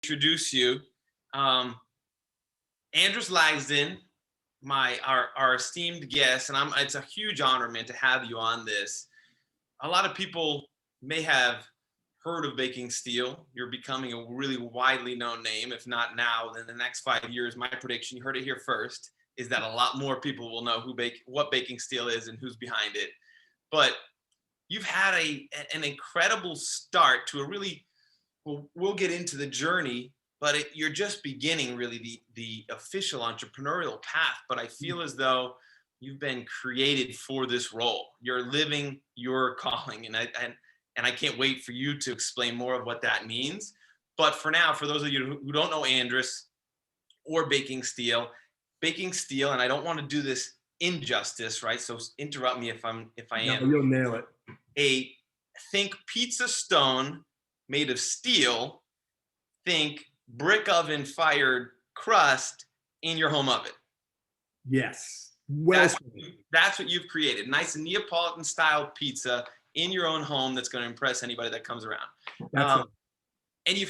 introduce you. Um, Andris Lagsdin, our esteemed guest, and it's a huge honor, man, to have you on this. A lot of people may have heard of Baking Steel. You're becoming a really widely known name. If not now, then the next 5 years, my prediction, you heard it here first, is that a lot more people will know what Baking Steel is and who's behind it. But you've had an incredible start to a really, we'll get into the journey, but you're just beginning really the official entrepreneurial path. But I feel as though you've been created for this role. You're living your calling, and I can't wait for you to explain more of what that means. But for now, for those of you who don't know Andris or Baking Steel, and I don't want to do this injustice, right? So interrupt me if I am. No, you'll nail it. Think pizza stone made of steel. Think brick oven fired crust in your home oven. Yes. That's what you've created. Nice Neapolitan style pizza in your own home that's going to impress anybody that comes around. And you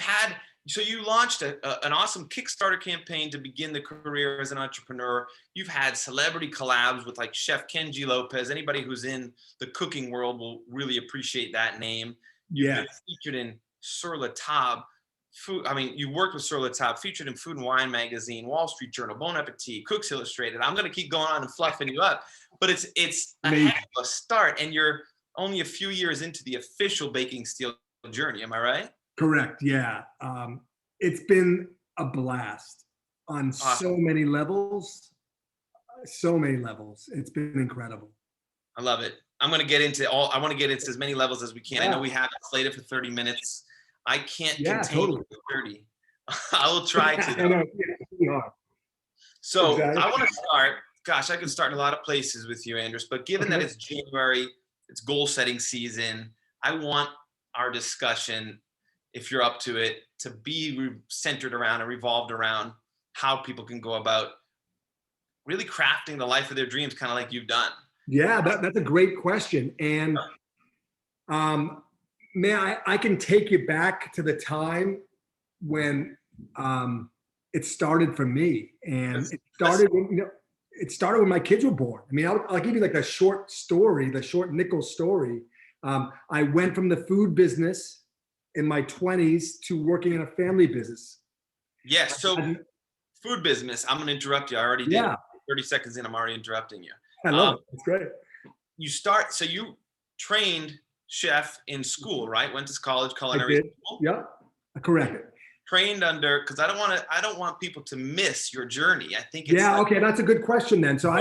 launched an awesome Kickstarter campaign to begin the career as an entrepreneur. You've had celebrity collabs with like Chef Kenji Lopez. Anybody who's in the cooking world will really appreciate that name. You've been featured in Sur La Table. You worked with Sur La Table, featured in Food and Wine magazine, Wall Street Journal, Bon Appetit, Cooks Illustrated. I'm going to keep going on and fluffing you up, but it's a heck of a start, and you're only a few years into the official Baking Steel journey. Am I right? Correct. Yeah. It's been a blast on so many levels. So many levels. It's been incredible. I love it. I want to get into as many levels as we can. Yeah. I know we have it slated for 30 minutes. I can't contain 30. I will try to. So exactly. I want to start. Gosh, I could start in a lot of places with you, Andris. But given that it's January, it's goal setting season, I want our discussion, if you're up to it, to be centered around and revolved around how people can go about really crafting the life of their dreams, kind of like you've done. Yeah, that's a great question. And I can take you back to the time when it started for me. And it started when my kids were born. I mean, I'll give you like a short story, the short nickel story. I went from the food business in my 20s to working in a family business. Yes. So food business, I'm going to interrupt you. I already did. Yeah. 30 seconds in, I'm already interrupting you. I love it. It's great. So you trained chef in school, right? Went to college, culinary school. Yeah, correct. Trained under, because I don't want people to miss your journey. I think it's okay, that's a good question then. So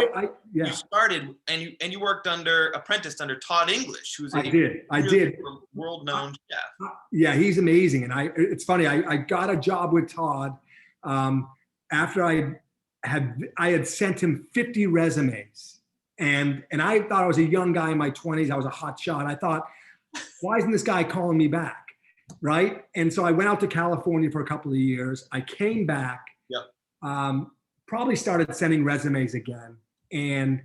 you started and you worked apprenticed under Todd English, who's I did world-known chef. Yeah, he's amazing. And it's funny, I got a job with Todd after I had sent him 50 resumes. And I thought I was a young guy in my 20s. I was a hot shot. I thought, why isn't this guy calling me back? Right. And so I went out to California for a couple of years. I came back, probably started sending resumes again. And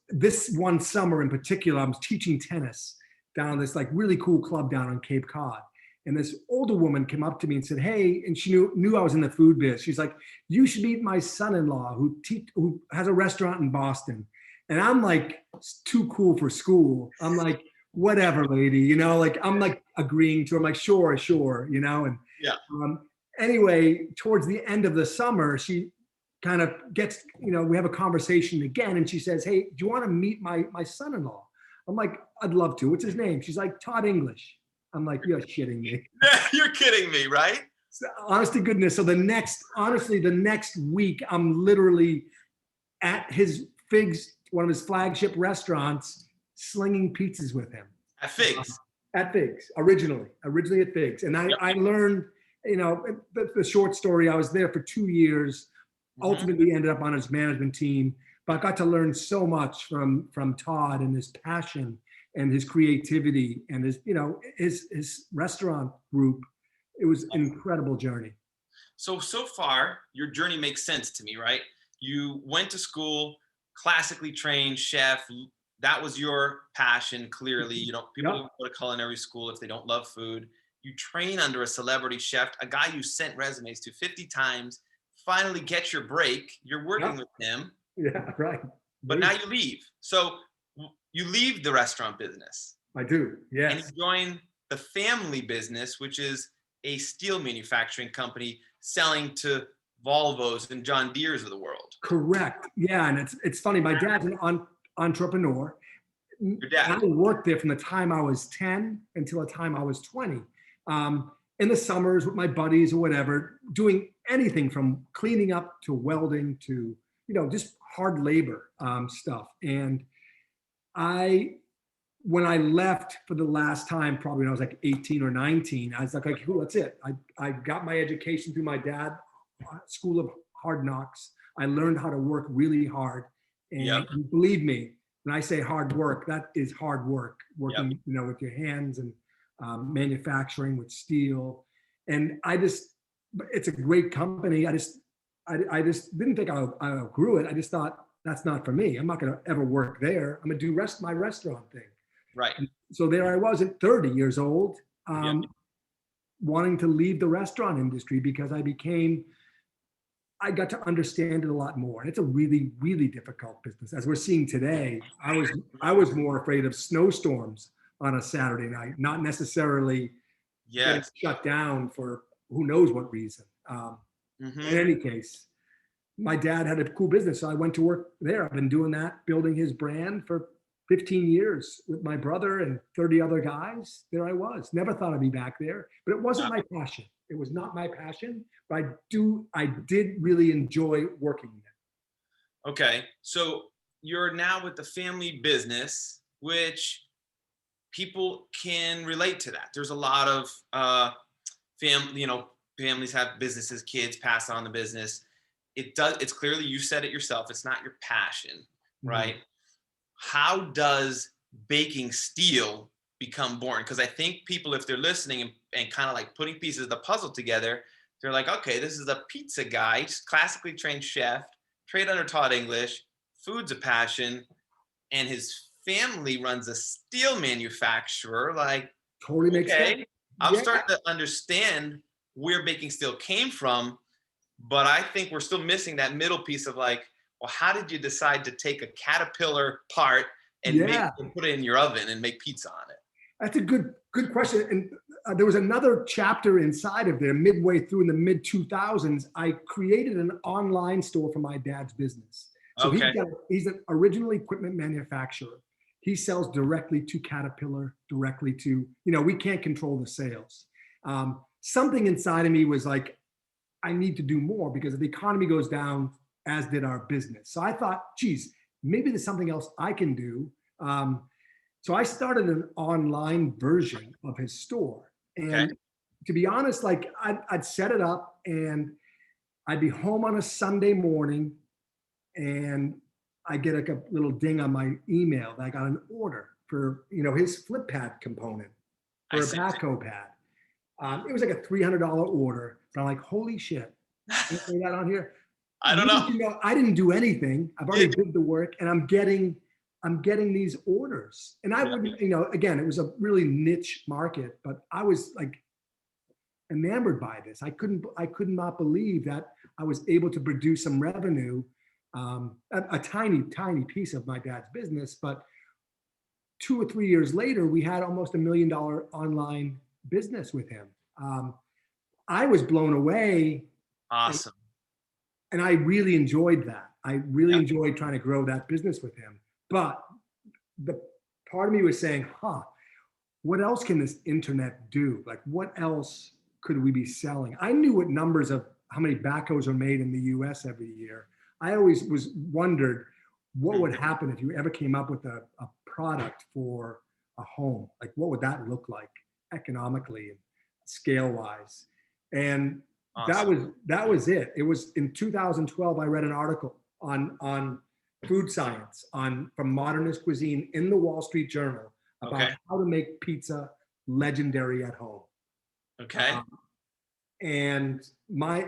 this one summer in particular, I was teaching tennis down at this like really cool club down on Cape Cod. And this older woman came up to me and said, hey, and she knew I was in the food biz. She's like, you should meet my son-in-law who has a restaurant in Boston. And I'm like, it's too cool for school. I'm like, whatever, lady, like I'm like agreeing to, I'm like, sure, and anyway, towards the end of the summer, she kind of gets, we have a conversation again, and she says, hey, do you want to meet my son-in-law? I'm like, I'd love to. What's his name? She's like, Todd English. I'm like, you're kidding me. You're kidding me, right? So, honest to goodness. So the next week, I'm literally at his one of his flagship restaurants, slinging pizzas with him. At Figs. At Figs, originally at Figs. And I learned, the short story, I was there for 2 years, ultimately ended up on his management team, but I got to learn so much from Todd and his passion and his creativity and his restaurant group. It was an incredible journey. So far, your journey makes sense to me, right? You went to school, classically trained chef. That was your passion, clearly. People don't go to culinary school if they don't love food. you train under a celebrity chef, a guy you sent resumes to 50 times, finally get your break. You're working with him. Yeah, right. But now you leave. So you leave the restaurant business. I do, yes. And you join the family business, which is a steel manufacturing company selling to Volvos and John Deere's of the world. Correct. Yeah, and it's funny. My dad's an entrepreneur. Your dad. I worked there from the time I was 10 until the time I was 20. In the summers with my buddies or whatever, doing anything from cleaning up to welding to, just hard labor stuff. And when I left for the last time, probably when I was like 18 or 19, I was like, cool, that's it. I got my education through my dad, School of Hard Knocks. I learned how to work really hard. And believe me, when I say hard work, that is hard work, working, with your hands and manufacturing with steel. And it's a great company. I just didn't think I outgrew it. I just thought, that's not for me. I'm not going to ever work there. I'm going to do my restaurant thing. Right. And so there I was at 30 years old, wanting to leave the restaurant industry because I got to understand it a lot more. And it's a really, really difficult business. As we're seeing today, I was more afraid of snowstorms on a Saturday night, not necessarily getting shut down for who knows what reason. In any case, my dad had a cool business, so I went to work there. I've been doing that, building his brand for 15 years with my brother and 30 other guys. There I was. Never thought I'd be back there, but it wasn't my passion. It was not my passion, but I did really enjoy working there. Okay, so you're now with the family business, which people can relate to that. There's a lot of families have businesses, kids pass on the business. It's clearly, you said it yourself, it's not your passion, right? How does baking steel become born? Because I think people, if they're listening and kind of like putting pieces of the puzzle together, they're like, okay, this is a pizza guy, classically trained chef, trained under Todd English, food's a passion, and his family runs a steel manufacturer. Like, totally makes sense. I'm starting to understand where baking steel came from, but I think we're still missing that middle piece of like, well, how did you decide to take a Caterpillar part and put it in your oven and make pizza on it? That's a good question. And there was another chapter inside of there, midway through in the mid 2000s. I created an online store for my dad's business. So he's an original equipment manufacturer. He sells directly to Caterpillar, directly to, we can't control the sales. Something inside of me was like, I need to do more because if the economy goes down, as did our business. So I thought, geez, maybe there's something else I can do. So I started an online version of his store. And to be honest, like I'd set it up and I'd be home on a Sunday morning and I get like a little ding on my email that I got an order for, his flip pad component for a backhoe pad. It was like a $300 order. But I'm like, holy shit, can I say that on here? I don't know. I didn't do anything. I've already did the work, and I'm getting these orders. And I wouldn't, again, it was a really niche market, but I was like enamored by this. I could not believe that I was able to produce some revenue, a tiny piece of my dad's business. But 2 or 3 years later, we had almost $1 million online business with him. I was blown away. Awesome. And I really enjoyed that. I really enjoyed trying to grow that business with him. But the part of me was saying, what else can this internet do? Like, what else could we be selling? I knew what numbers of how many backhoes are made in the US every year. I always wondered what would happen if you ever came up with a product for a home. Like, what would that look like economically and scale wise? And awesome. that was it. It was in 2012, I read an article on food science from Modernist Cuisine in the Wall Street Journal about how to make pizza legendary at home. Okay. And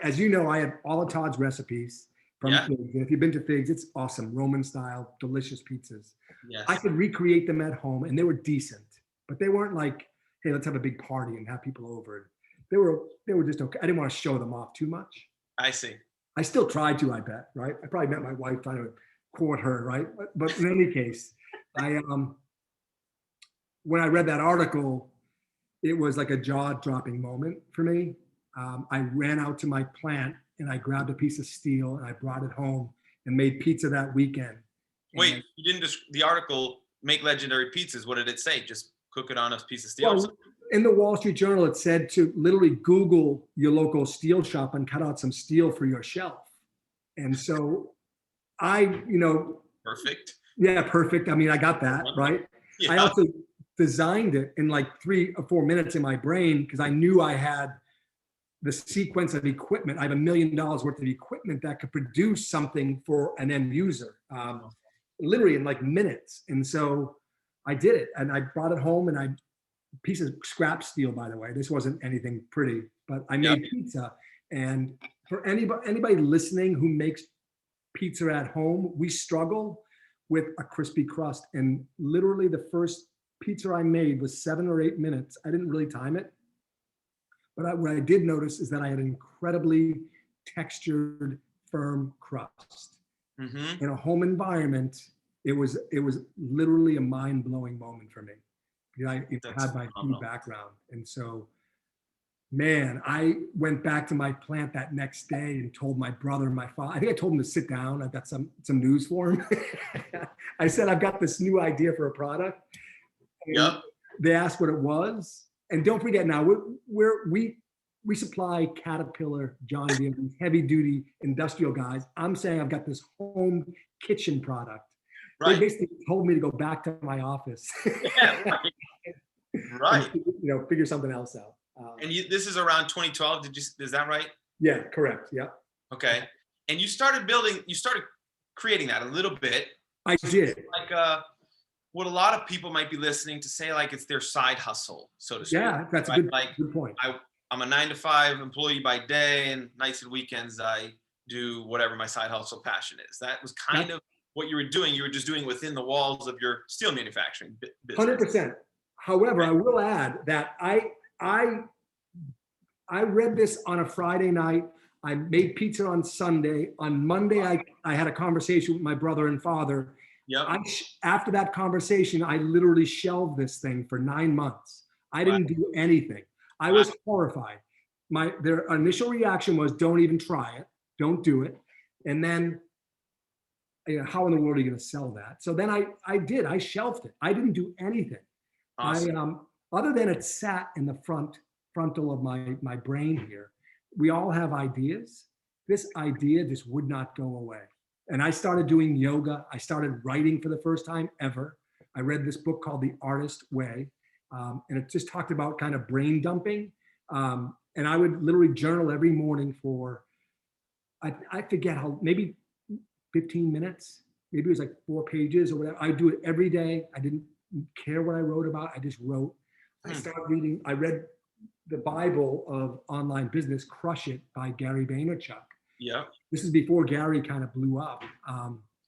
as you know, I have all of Todd's recipes from Figs. And if you've been to Figs, it's awesome. Roman style, delicious pizzas. Yes. I could recreate them at home and they were decent, but they weren't like hey, let's have a big party and have people over. They were just okay. I didn't want to show them off too much. I see. I still tried to, I bet, right? I probably met my wife trying to court her, right? But in any case, I when I read that article, it was like a jaw-dropping moment for me. I ran out to my plant and I grabbed a piece of steel and I brought it home and made pizza that weekend. Wait, And, you didn't just the article make legendary pizzas. What did it say? Just cook it on a piece of steel. Well, in the Wall Street Journal, it said to literally Google your local steel shop and cut out some steel for your shelf. And so perfect. Yeah, perfect. I mean, I got that, right? Yeah. I also designed it in like 3 or 4 minutes in my brain because I knew I had the sequence of equipment. I have $1 million worth of equipment that could produce something for an end user, literally in like minutes. And so I did it and I brought it home and piece of scrap steel, by the way. This wasn't anything pretty, but I made pizza. And for anybody listening who makes pizza at home, we struggle with a crispy crust. And literally the first pizza I made was 7 or 8 minutes. I didn't really time it. But what I did notice is that I had an incredibly textured, firm crust. Mm-hmm. In a home environment, it was literally a mind-blowing moment for me. I had my food background. And so, man, I went back to my plant that next day and told my brother and my father, I think I told him to sit down. I've got some news for him. I said, I've got this new idea for a product. Yep. They asked what it was. And don't forget now, we supply Caterpillar, John Deere, heavy duty industrial guys. I'm saying I've got this home kitchen product. Right. They basically told me to go back to my office. Yeah, right. Right. And, figure something else out. And this is around 2012. Is that right? Yeah, correct. Yeah. Okay. And you started creating that a little bit. I did. Like what a lot of people might be listening to say, like it's their side hustle, so to speak. Yeah, that's right? a good point. I'm a 9-to-5 employee by day, and nights and weekends I do whatever my side hustle passion is. That was kind of what you were doing. You were just doing within the walls of your steel manufacturing business. 100%. However, I will add that I read this on a Friday night. I made pizza on Sunday. On Monday, I had a conversation with my brother and father. Yep. After that conversation, I literally shelved this thing for 9 months. I didn't do anything. I was horrified. Their initial reaction was, don't even try it. Don't do it. And then, how in the world are you going to sell that? So then I shelved it. I didn't do anything. Awesome. Other than it sat in the frontal of my brain here. We all have ideas. This idea just would not go away. And I started doing yoga. I started writing for the first time ever. I read this book called The Artist Way. And it just talked about kind of brain dumping. And I would literally journal every morning for, I forget how, maybe 15 minutes. Maybe it was like 4 pages or whatever. I do it every day. I didn't care what I wrote about. I just wrote. I read the Bible of online business, Crush It by Gary Vaynerchuk. Yeah. This is before Gary kind of blew up.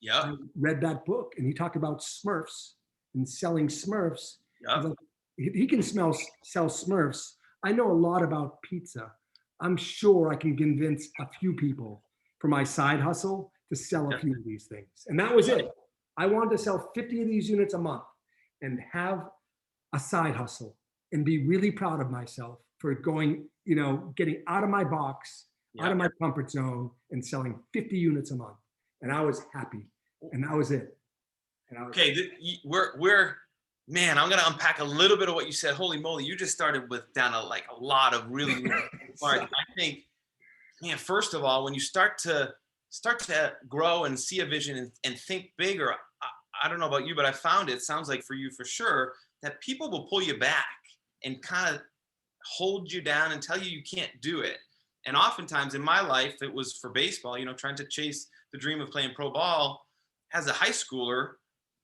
Yeah. I read that book and he talked about Smurfs and selling Smurfs. Yeah. Like, he can sell Smurfs. I know a lot about pizza. I'm sure I can convince a few people for my side hustle to sell a few of these things. And that was it. I wanted to sell 50 of these units a month and have a side hustle and be really proud of myself for getting out of my box, out of my comfort zone and selling 50 units a month. And I was happy. And that was it. Okay, man, I'm going to unpack a little bit of what you said. Holy moly, you just started with down a lot of really parts. I think, man, first of all, when you start to grow and see a vision and think bigger, I don't know about you, but I found it sounds like for you for sure that people will pull you back and kind of hold you down and tell you can't do it. And oftentimes in my life, it was for baseball, trying to chase the dream of playing pro ball. As a high schooler,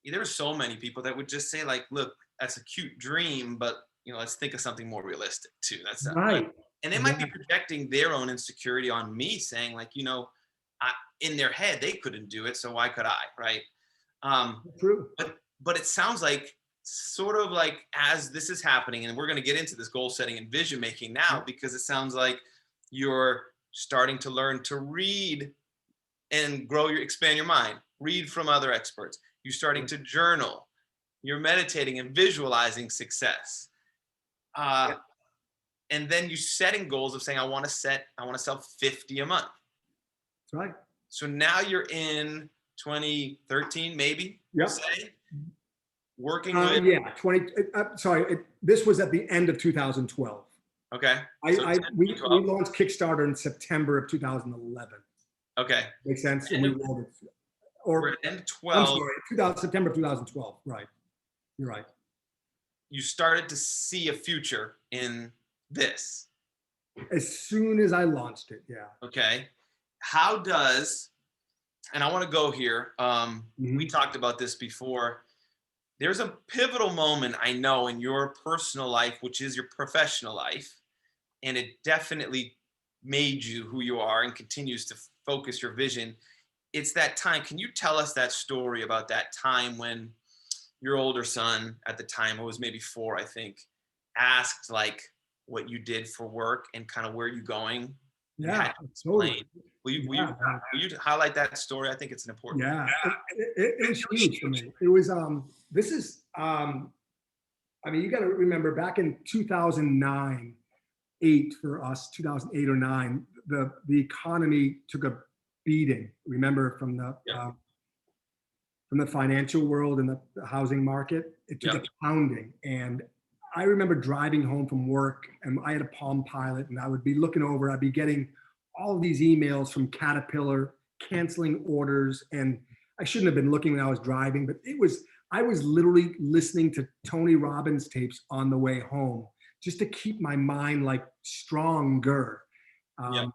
there were so many people that would just say like, look, that's a cute dream, but let's think of something more realistic too. That's right. And they might be projecting their own insecurity on me saying like, in their head, they couldn't do it. So why could I? Right. True. But it sounds like sort of like as this is happening, and we're going to get into this goal setting and vision making now, because it sounds like you're starting to learn to read and expand your mind, read from other experts. You're starting to journal. You're meditating and visualizing success. And then you setting goals of saying, I want to sell 50 a month. That's right. So now you're in 2013, maybe. Yep. Say, working with. This was at the end of 2012. Okay. We launched Kickstarter in September of 2011. Okay. Makes sense. And we rolled it. Or end 12. I'm sorry, September of 2012. Right. You're right. You started to see a future in this. As soon as I launched it, yeah. Okay. And I want to go here. We talked about this before. There's a pivotal moment, I know, in your personal life, which is your professional life. And it definitely made you who you are and continues to focus your vision. It's that time. Can you tell us that story about that time when your older son, at the time, it was maybe 4, I think, asked like what you did for work and kind of where you're going? Yeah, totally. Will you highlight that story? I think it's an important. Yeah, it was huge for me. It was, you got to remember back in 2009, 8 for us, 2008 or 9, the economy took a beating. Remember from the financial world and the housing market, it took a pounding. And I remember driving home from work, and I had a Palm Pilot, and I would be looking over, I'd be getting all these emails from Caterpillar canceling orders. And I shouldn't have been looking when I was driving, but I was literally listening to Tony Robbins tapes on the way home just to keep my mind like stronger. And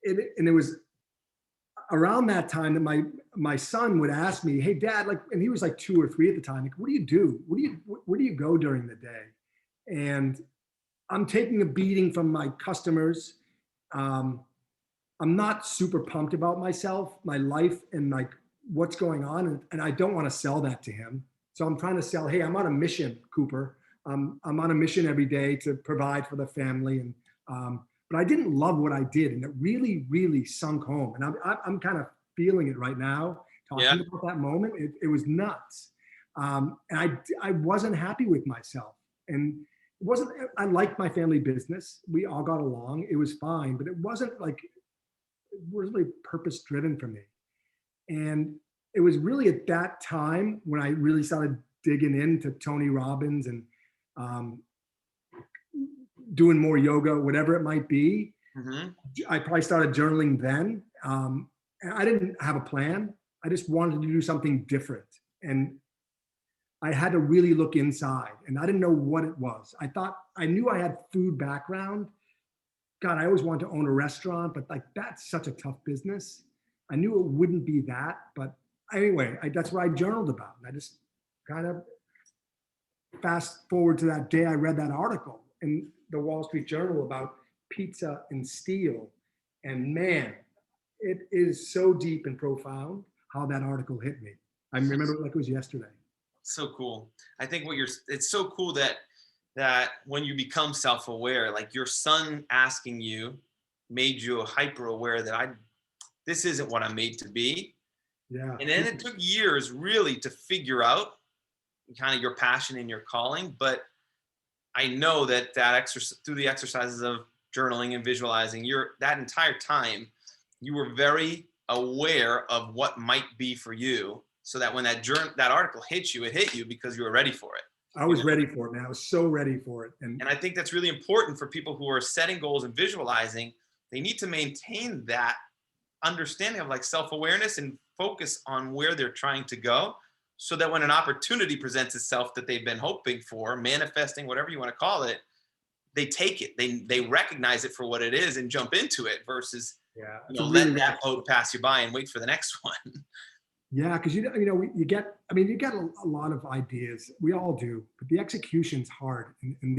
it was around that time that my son would ask me, "Hey Dad," and he was like 2 or 3 at the time, like, "What do you do? Where do you go during the day?" And I'm taking a beating from my customers. I'm not super pumped about myself, my life, and like what's going on. And I don't want to sell that to him. So I'm trying to sell, hey, I'm on a mission, Cooper. I'm on a mission every day to provide for the family. And, but I didn't love what I did. And it really, really sunk home. And I'm kind of feeling it right now, talking about that moment. It was nuts. And I wasn't happy with myself. And I liked my family business. We all got along. It was fine, but it wasn't really purpose driven for me. And it was really at that time when I really started digging into Tony Robbins and doing more yoga, whatever it might be. Mm-hmm. I probably started journaling then. And I didn't have a plan. I just wanted to do something different. And I had to really look inside, and I didn't know what it was. I knew I had food background. God, I always wanted to own a restaurant, but like that's such a tough business. I knew it wouldn't be that, but anyway, that's what I journaled about. And I just kind of fast forward to that day I read that article in the Wall Street Journal about pizza and steel. And man, it is so deep and profound how that article hit me. I remember it like it was yesterday. So cool. I think it's so cool that when you become self-aware, like your son asking you made you hyper aware that this isn't what I'm made to be. Yeah. And then it took years really to figure out kind of your passion and your calling. But I know that through the exercises of journaling and visualizing, that entire time, you were very aware of what might be for you, so that when that article hit you, it hit you because you were ready for it. I was ready for it, man. I was so ready for it. And I think that's really important for people who are setting goals and visualizing. They need to maintain that understanding of like self-awareness and focus on where they're trying to go, so that when an opportunity presents itself that they've been hoping for, manifesting, whatever you want to call it, they take it. They recognize it for what it is and jump into it versus let that boat pass you by and wait for the next one. Yeah, because you get a lot of ideas. We all do, but the execution's hard, and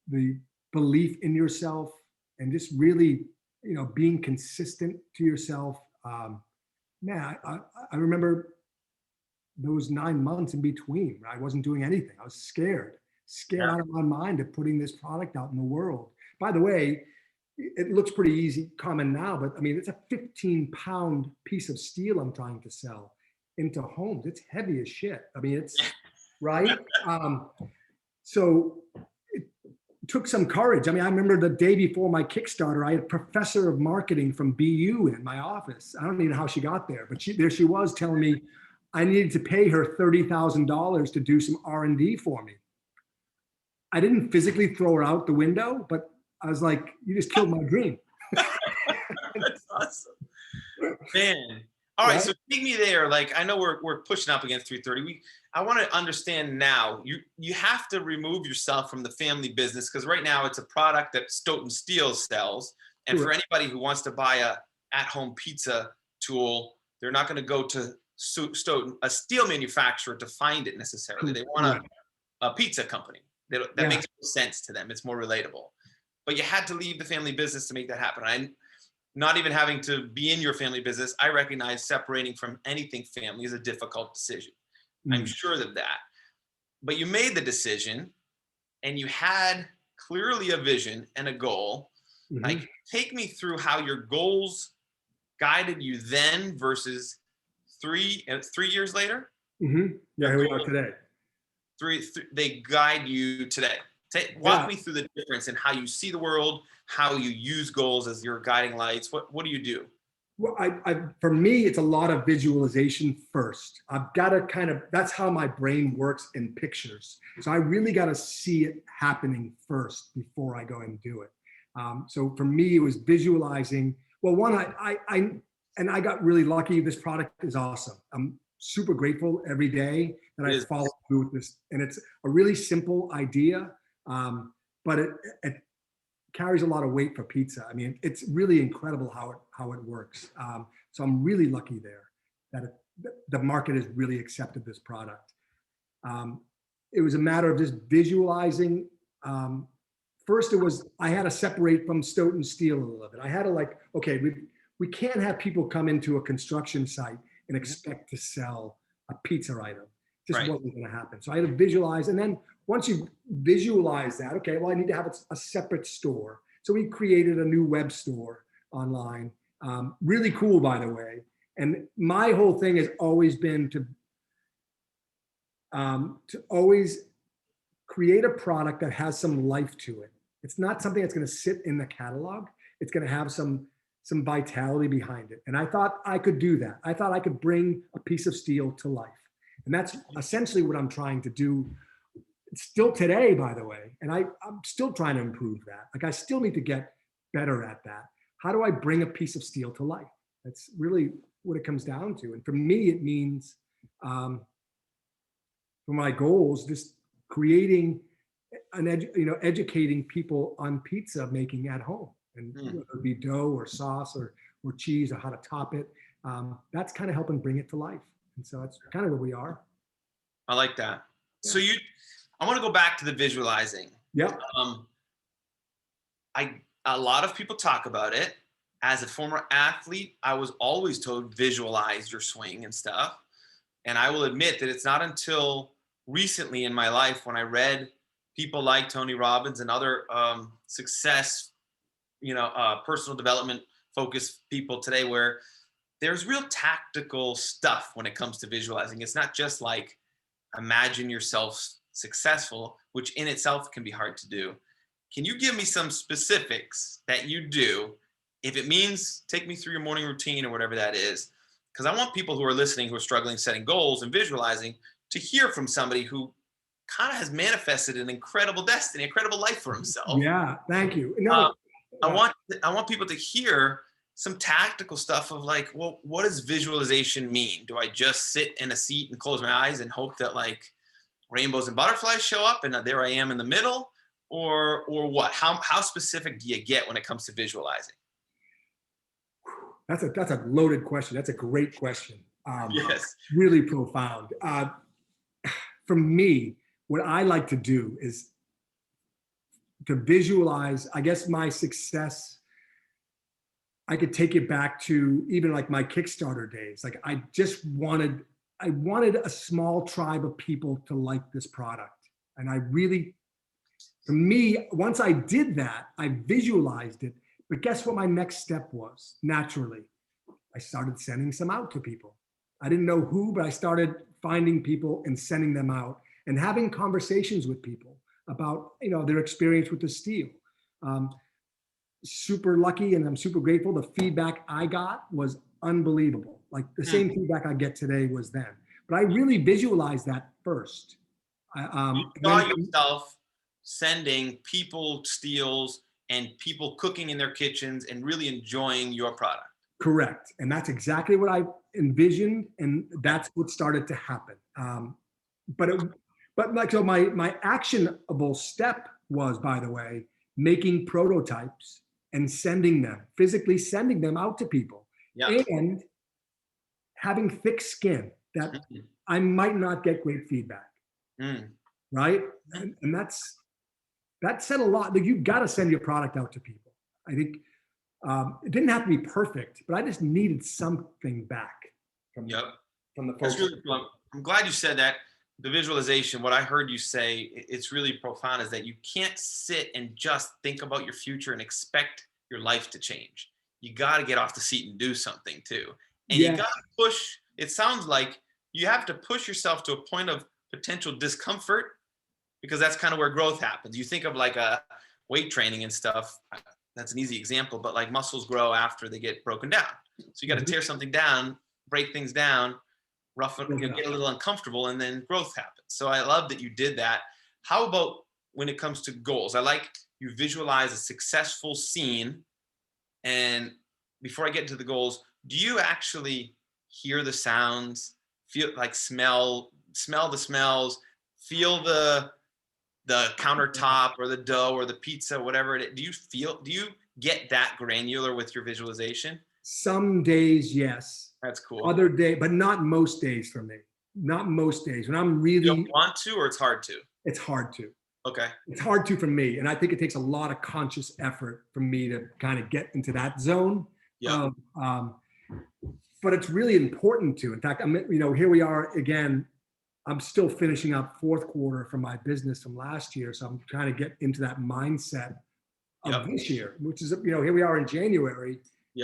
the belief in yourself, and just really being consistent to yourself. I remember those 9 months in between, I wasn't doing anything. I was scared out of my mind of putting this product out in the world. By the way, it looks pretty easy, common now, but I mean, it's a 15-pound piece of steel I'm trying to sell into homes. It's heavy as shit. I mean, it's right. So it took some courage. I mean, I remember the day before my Kickstarter, I had a professor of marketing from BU in my office. I don't even know how she got there, but there she was telling me I needed to pay her $30,000 to do some R&D for me. I didn't physically throw her out the window, but I was like, you just killed my dream. That's awesome. Man. All right. So take me there. Like, I know we're pushing up against 3:30. I want to understand now, you have to remove yourself from the family business, because right now it's a product that Stoughton Steel sells. And for anybody who wants to buy a at-home pizza tool, they're not going to go to Stoughton, a steel manufacturer, to find it necessarily. They want a pizza company. That makes more sense to them. It's more relatable. But you had to leave the family business to make that happen. I'm not even having to be in your family business. I recognize separating from anything family is a difficult decision. I'm sure of that. But you made the decision, and you had clearly a vision and a goal. Like, take me through how your goals guided you then versus 3 years later. Yeah, here we are today. They guide you today. Walk me through the difference in how you see the world, how you use goals as your guiding lights. What do you do? Well, for me, it's a lot of visualization first. I've got to that's how my brain works in pictures. So I really got to see it happening first before I go and do it. So for me, it was visualizing. Well, one, I got really lucky. This product is awesome. I'm super grateful every day that I follow through with this. And it's a really simple idea, but it carries a lot of weight for pizza. I mean, it's really incredible how it works. So I'm really lucky there that the market has really accepted this product. It was a matter of just visualizing. First, I had to separate from Stoughton Steel a little bit. I had to okay, we can't have people come into a construction site and expect to sell a pizza item. Just wasn't going to happen. So I had to visualize. And then once you visualize that, okay, well, I need to have a separate store. So we created a new web store online. Really cool, by the way. And my whole thing has always been to always create a product that has some life to it. It's not something that's going to sit in the catalog. It's going to have some vitality behind it. And I thought I could do that. I thought I could bring a piece of steel to life. And that's essentially what I'm trying to do still today, by the way. And I'm still trying to improve that. Like, I still need to get better at that. How do I bring a piece of steel to life? That's really what it comes down to. And for me, it means, for my goals, just creating educating people on pizza making at home. And whether it be dough or sauce or cheese or how to top it, that's kind of helping bring it to life. And so that's kind of where we are. I like that. Yeah. So I want to go back to the visualizing. Yeah. A lot of people talk about it. As a former athlete, I was always told visualize your swing and stuff. And I will admit that it's not until recently in my life when I read people like Tony Robbins and other success, personal development focused people today, where there's real tactical stuff when it comes to visualizing. It's not just like imagine yourself successful, which in itself can be hard to do. Can you give me some specifics that you do? If it means take me through your morning routine or whatever that is, because I want people who are listening, who are struggling setting goals and visualizing, to hear from somebody who kind of has manifested an incredible destiny, incredible life for himself. Yeah, thank you. I want people to hear some tactical stuff of like, well, what does visualization mean? Do I just sit in a seat and close my eyes and hope that like rainbows and butterflies show up and there I am in the middle, or what? How specific do you get when it comes to visualizing? That's a loaded question. That's a great question. Yes. Really profound. For me, what I like to do is to visualize, I guess, my success. I could take it back to even like my Kickstarter days. Like, I just wanted I wanted a small tribe of people to like this product. And I really, for me, once I did that, I visualized it. But guess what my next step was? Naturally, I started sending some out to people. I didn't know who, but I started finding people and sending them out and having conversations with people about, their experience with the steel. Super lucky, and I'm super grateful. The feedback I got was unbelievable. Like the same feedback I get today was then. But I really visualized that first. You saw yourself sending people steels and people cooking in their kitchens and really enjoying your product. Correct. And that's exactly what I envisioned. And that's what started to happen. So my actionable step was, by the way, making prototypes and physically sending them out to people, and having thick skin that I might not get great feedback. Right. And that said a lot. That you've got to send your product out to people. I think it didn't have to be perfect, but I just needed something back from the folks. That's really cool. I'm glad you said that. The visualization, what I heard you say, it's really profound, is that you can't sit and just think about your future and expect your life to change. You got to get off the seat and do something too. And you got to push. It sounds like you have to push yourself to a point of potential discomfort, because that's kind of where growth happens. You think of like a weight training and stuff. That's an easy example, but like muscles grow after they get broken down. So you got to tear something down, break things down, get a little uncomfortable, and then growth happens. So I love that you did that. How about when it comes to goals? I like you visualize a successful scene. And before I get into the goals, do you actually hear the sounds, feel like smell the smells, feel the countertop or the dough or the pizza, whatever it is? Do you get that granular with your visualization? Some days, yes. That's cool. Other day, but not most days for me. Not most days. When I'm really, you don't want to, or it's hard to? It's hard to. Okay. It's hard to for me. And I think it takes a lot of conscious effort for me to kind of get into that zone. Yeah. But it's really important to. In fact, here we are again. I'm still finishing up fourth quarter from my business from last year. So I'm trying to get into that mindset of this year, which is, here we are in January,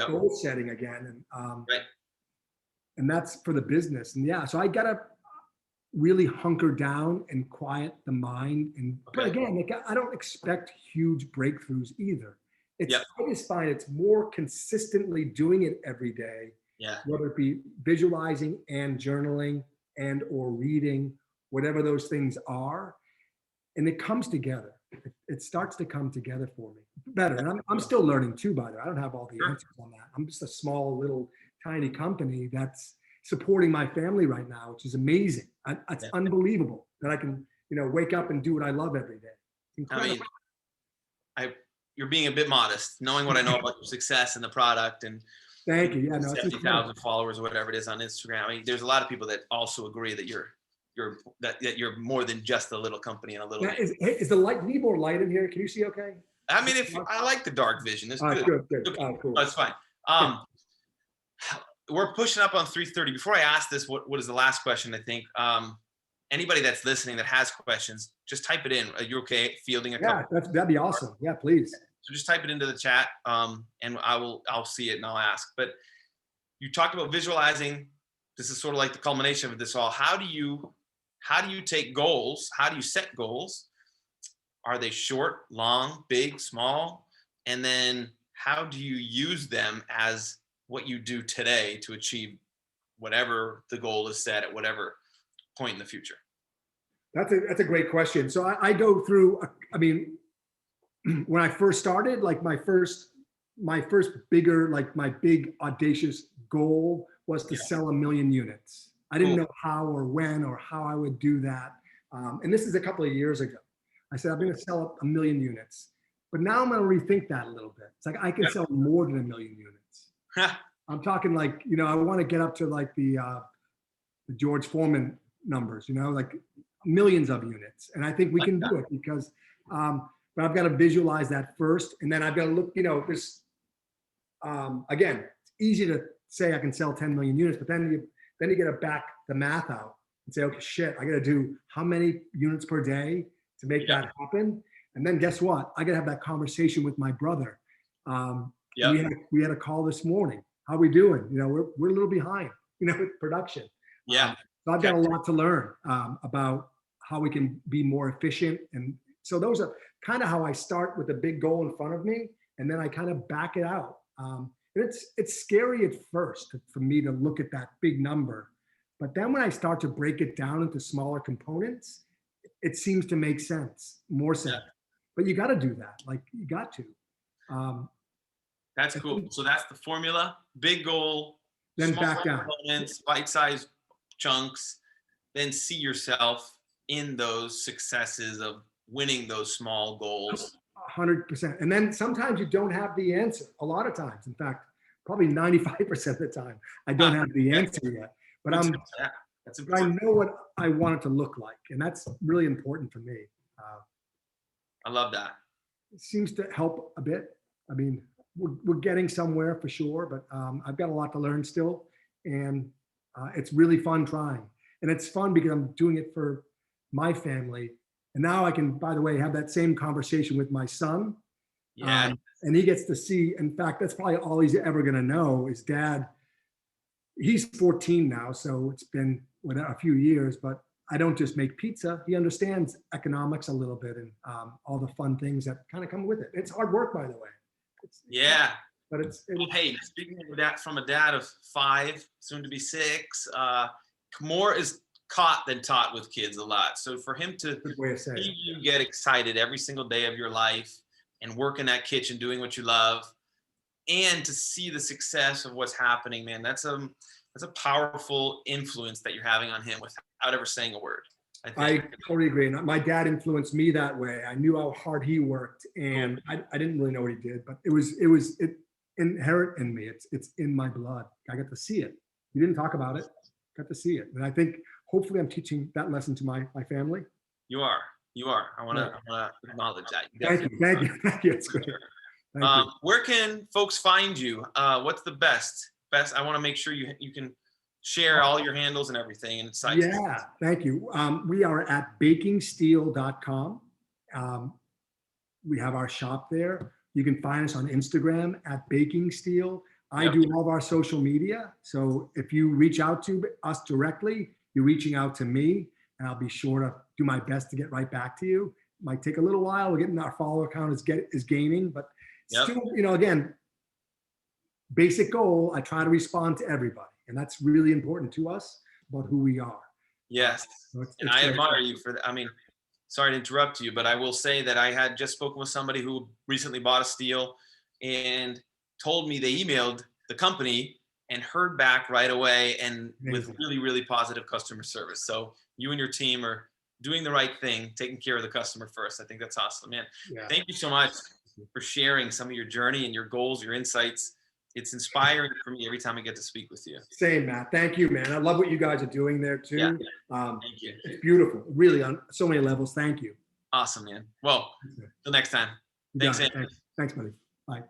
goal setting again. And, and that's for the business. And so I got to really hunker down and quiet the mind. And but again, I don't expect huge breakthroughs either. I just find it's more consistently doing it every day, whether it be visualizing and journaling and or reading, whatever those things are. And it comes together. It starts to come together for me better. And I'm still learning too, by the way. I don't have all the answers on that. I'm just a small little tiny company that's supporting my family right now, which is amazing. It's unbelievable that I can, wake up and do what I love every day. Incredible. I mean, you're being a bit modest, knowing what I know about your success and the product, and thank you. Yeah, no, 70,000 followers or whatever it is on Instagram. I mean, there's a lot of people that also agree that you're more than just a little company and a little. Is the light? Need more light in here? Can you see? Okay. I mean, if I like the dark vision, it's good. Good. Okay. Cool. That's fine. We're pushing up on 3:30. Before I ask this, what is the last question? I think anybody that's listening that has questions, just type it in. Are you okay fielding a couple? That'd be awesome. Yeah, please. So just type it into the chat, and I'll see it and I'll ask. But you talked about visualizing. This is sort of like the culmination of this all. How do you take goals? How do you set goals? Are they short, long, big, small? And then how do you use them as what you do today to achieve whatever the goal is set at whatever point in the future? That's a great question. So I go through, when I first started, like my first bigger, like my big audacious goal was to sell 1 million units. I didn't know how or when or how I would do that. And this is a couple of years ago. I said, I'm going to sell 1 million units. But now I'm going to rethink that a little bit. It's like I can sell more than 1 million units. I'm talking like, I want to get up to like the George Foreman numbers, like millions of units. And I think we can do it because, but I've got to visualize that first. And then I've got to look, again, it's easy to say I can sell 10 million units, but then Then you got to back the math out and say, okay, shit, I got to do how many units per day to make that happen. And then guess what? I got to have that conversation with my brother. We had a call this morning. How we doing? You know, we're a little behind, you know, with production. So I've got a lot to learn about how we can be more efficient. And so those are kind of how I start with a big goal in front of me, and then I kind of back it out. And it's scary at first for me to look at that big number, but then when I start to break it down into smaller components, it seems to make sense, more sense. But you got to do that. Like, you got to. That's cool. So that's the formula: big goal, then small back down, components, bite-sized chunks. Then see yourself in those successes of winning those small goals. 100%. And then sometimes you don't have the answer. A lot of times, in fact, probably 95% of the time, I don't have the answer yet. But I know what I want it to look like, and that's really important for me. I love that. It seems to help a bit. I mean, we're getting somewhere for sure, but I've got a lot to learn still, and it's really fun trying. And it's fun because I'm doing it for my family. And now I can, by the way, have that same conversation with my son. And he gets to see, in fact, that's probably all he's ever going to know is Dad. He's 14 now, so it's been a few years, but I don't just make pizza. He understands economics a little bit and all the fun things that kind of come with it. It's hard work, by the way. But well, hey, speaking of that, from a dad of 5, soon to be 6, more is caught than taught with kids a lot. So for him to see you get excited every single day of your life and work in that kitchen doing what you love, and to see the success of what's happening, man, that's a powerful influence that you're having on him without ever saying a word. I totally agree. And my dad influenced me that way. I knew how hard he worked, and I didn't really know what he did, but it inherent in me. It's in my blood. I got to see it. He didn't talk about it. Got to see it. And I think hopefully I'm teaching that lesson to my family. You are. I want to acknowledge that. Thank you. It's great. Where can folks find you? What's the best? I want to make sure you can share all your handles and everything and sites. Yeah, thank you. We are at bakingsteel.com. We have our shop there. You can find us on Instagram at bakingsteel. I do all of our social media. So if you reach out to us directly, you're reaching out to me, and I'll be sure to do my best to get right back to you. It might take a little while. We're getting our follower count is gaining, but still, again, basic goal, I try to respond to everybody. And that's really important to us about who we are. Yes. And I admire you for that. I mean, sorry to interrupt you, but I will say that I had just spoken with somebody who recently bought a steel and told me they emailed the company and heard back right away, and with really, really positive customer service. So you and your team are doing the right thing, taking care of the customer first. I think that's awesome, man. Thank you so much for sharing some of your journey and your goals, your insights. It's inspiring for me every time I get to speak with you. Same, Matt. Thank you, man. I love what you guys are doing there too. Thank you. It's beautiful, really, on so many levels. Thank you. Awesome, man. Well, till next time. Thanks, Andrew. Thanks, buddy. Bye.